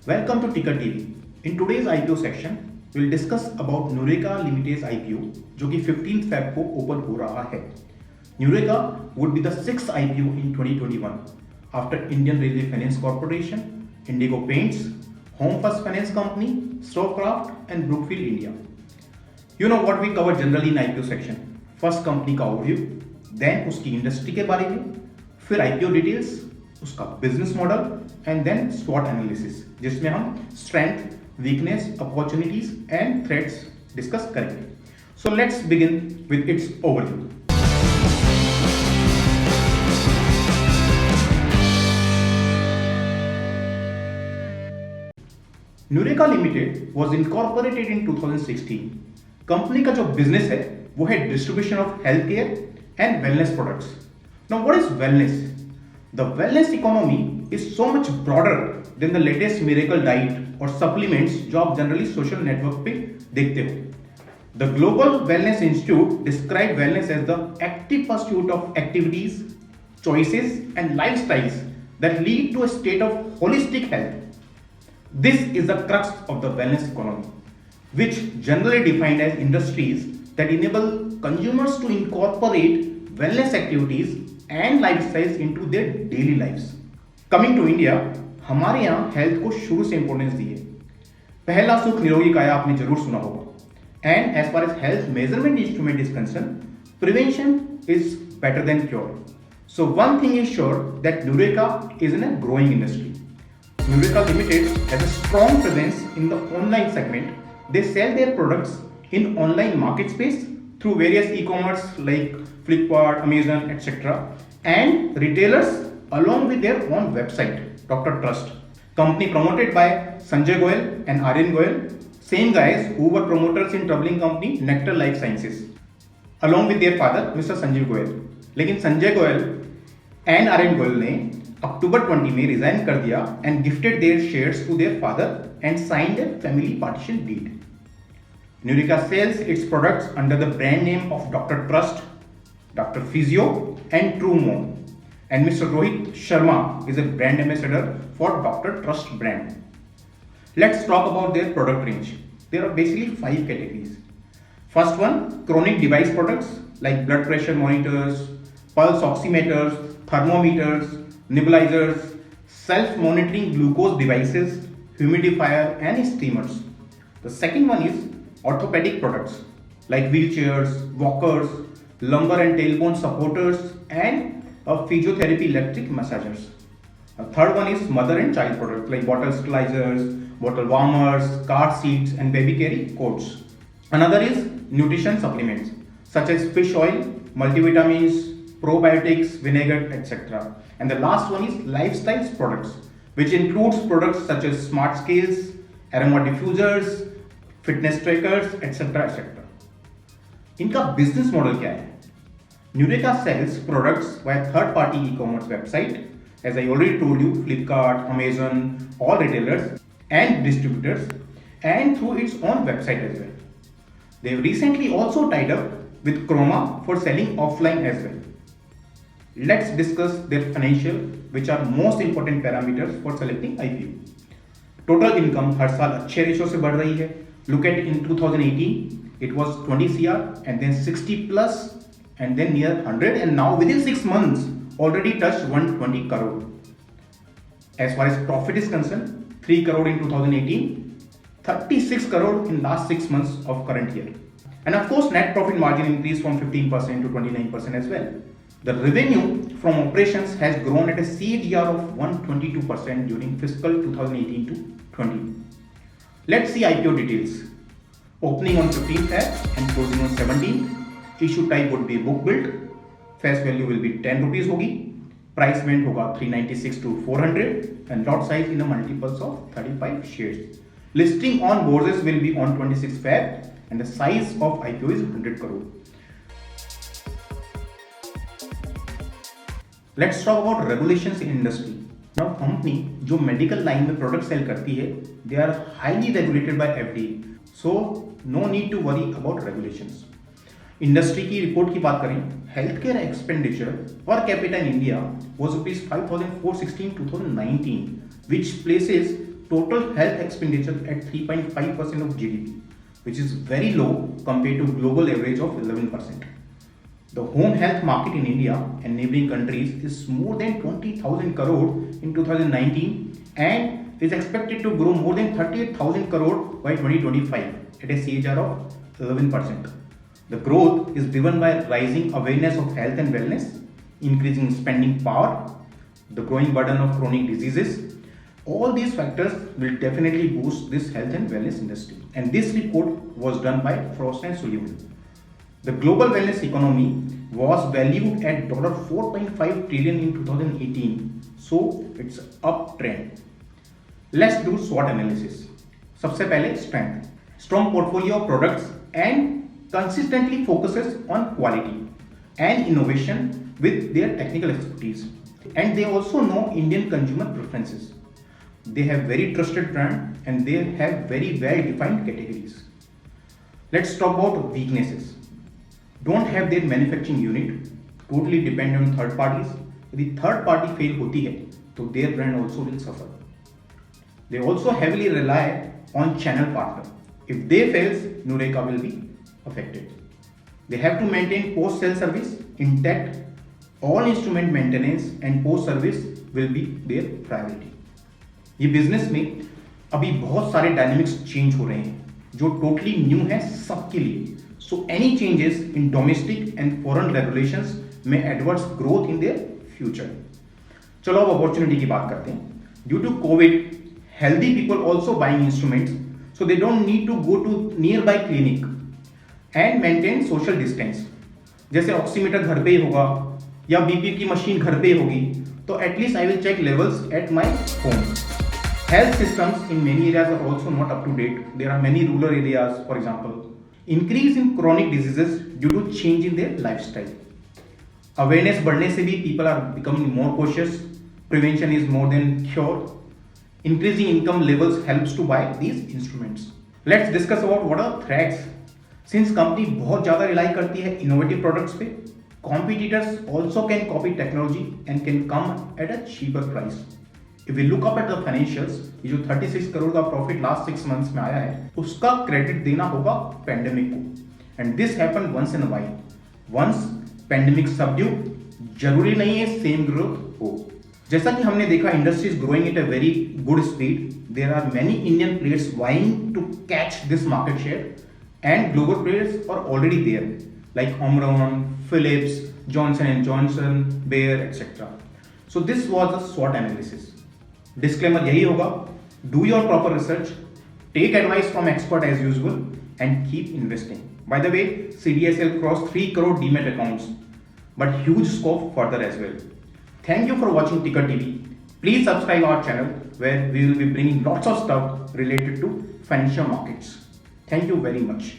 Welcome to Ticker TV. In today's IPO section, we'll discuss about Nureka Limited's IPO, जो कि 15th Feb को open हो रहा है. Nureka would be the sixth IPO in 2021 after Indian Railway Finance Corporation, Indigo Paints, Home First Finance Company, Stowcraft, and Brookfield India. You know what we cover generally in IPO section. First company का overview, then उसकी industry के बारे में, फिर IPO details, उसका business model and then स्वॉट analysis जिसमें हम strength, weakness, opportunities and threats discuss करेंगे. So let's begin with its overview. Nureka limited was incorporated in 2016. Company का जो बिजनेस है वो है distribution of health care and wellness products. Now what is wellness? The wellness economy is so much broader than the latest miracle diet or supplements जो आप generally social network पे देखते हो. The Global Wellness Institute describe wellness as the active pursuit of activities, choices and lifestyles that lead to a state of holistic health. This is the crux of the wellness economy, which generally defined as industries that enable consumers to incorporate wellness activities and lifestyles into their daily lives. Coming to India, हमारे यहाँ health को शुरू से importance दी है. पहला सुख निरोगी काया आपने जरूर सुना होगा. And as far as health measurement instrument is concern, prevention is better than cure. So one thing is sure that Nureka is in a growing industry. Nureka Limited has a strong presence in the online segment. They sell their products in online market space through various e-commerce like Flipkart, Amazon, etc. and retailers along with their own website, Dr. Trust. Company promoted by Sanjay Goyal and Aryan Goyal, same guys who were promoters in troubling company Nectar Life Sciences, along with their father, Mr. Sanjeev Goyal. लेकिन Sanjay Goyal and Aryan Goyal ने October 20 में resign कर दिया and gifted their shares to their father and signed a family partition deed. Nureka sells its products under the brand name of Dr. Trust, Dr. Physio and TrueMo. And Mr. Rohit Sharma is a brand ambassador for Dr. Trust brand. Let's talk about their product range. There are basically 5 categories. First one, chronic device products like blood pressure monitors, pulse oximeters, thermometers, nebulizers, self-monitoring glucose devices, humidifier and steamers. The second one is orthopedic products like wheelchairs, walkers, lumbar and tailbone supporters and physiotherapy electric massagers. The third one is mother and child products like bottle sterilizers, bottle warmers, car seats and baby carry coats. Another is nutrition supplements such as fish oil, multivitamins, probiotics, vinegar, etc. And the last one is lifestyle products which includes products such as smart scales, aroma diffusers, fitness trackers etcetera etcetera. इनका business model क्या है? Nureka sells products by third party e commerce website, as I already told you, Flipkart, Amazon, all retailers and distributors, and through its own website as well. They have recently also tied up with Croma for selling offline as well. Let's discuss their financial which are most important parameters for selecting IPO. Total income हर साल अच्छे ratio से बढ़ रही है. Look at in 2018, it was 20 CR and then 60 plus and then near 100 and now within 6 months already touched 120 crore. As far as profit is concerned, 3 crore in 2018, 36 crore in last 6 months of current year. And of course net profit margin increased from 15% to 29% as well. The revenue from operations has grown at a CAGR of 122% during fiscal 2018 to 20. Let's see IPO details. Opening on 15th Feb and closing on 17th. Issue type would be book build. Face value will be 10 rupees होगी. Price went होगा 396 to 400 and lot size in a multiples of 35 shares. Listing on bourses will be on 26th Feb and the size of IPO is 100 crore. Let's talk about regulations in industry. Now company जो medical line में product sell करती है, they are highly regulated by FDA, so no need to worry about regulations. Industry की report की बात करें, health care expenditure per capita in India was ₹5,416 in 2019, which places total health expenditure at 3.5% of GDP, which is very low compared to global average of 11%. The home health market in India and neighboring countries is more than 20,000 crore in 2019 and is expected to grow more than 38,000 crore by 2025 at a CAGR of 11%. The growth is driven by rising awareness of health and wellness, increasing spending power, the growing burden of chronic diseases. All these factors will definitely boost this health and wellness industry. And this report was done by Frost and Sullivan. The global wellness economy was valued at $4.5 trillion in 2018, so it's uptrend. Let's do SWOT analysis. सबसे पहले strength. Strong portfolio of products and consistently focuses on quality and innovation with their technical expertise. And they also know Indian consumer preferences. They have very trusted brand and they have very well defined categories. Let's talk about weaknesses. Don't have their manufacturing unit, totally depend on third parties. यदि third party fail होती है तो their brand also will suffer. They also heavily rely on channel partner. If they fails, Nureka will be affected. They have to maintain post sale service intact. All instrument maintenance and post service will be their priority. ये business में अभी बहुत सारे dynamics change हो रहे हैं जो totally new है सबके लिए. So any changes in domestic and foreign regulations may adverse growth in their future. चलो अब अपॉर्चुनिटी की बात करते हैं. Due to COVID, healthy people also buying instruments, so they don't need to go to nearby clinic and maintain social distance. जैसे oximeter घर पे ही होगा या बीपी की मशीन घर पे ही होगी, तो at least I will check levels at my home. Health systems in many areas are also not up to date. There are many rural areas, for example. Increase in chronic diseases due to change in their lifestyle. Awareness बढ़ने से भी people are becoming more cautious. Prevention is more than cure. Increasing income levels helps to buy these instruments. Let's discuss about what are threats. Since company बहुत ज़्यादा rely करती है innovative products पे, competitors also can copy technology and can come at a cheaper price. If we look up at the financials, ये जो 36 करोड़ का profit last 6 months में आया है उसका क्रेडिट देना होगा पेंडेमिक को. And this happen once in a while. Once pandemic subdue, जरूरी नहीं है सेम ग्रोथ हो. जैसा कि हमने देखा industry is growing at a very good speed. There are many Indian players vying to catch this market share and global players are already there like Omron, Philips, Johnson & Johnson, Bayer, etc. So this was a SWOT analysis. Disclaimer यही होगा, do your proper research, take advice from expert as usual and keep investing. By the way, CDSL cross 3 crore demat accounts, but huge scope further as well. Thank you for watching Ticker TV. Please subscribe our channel where we will be bringing lots of stuff related to financial markets. Thank you very much.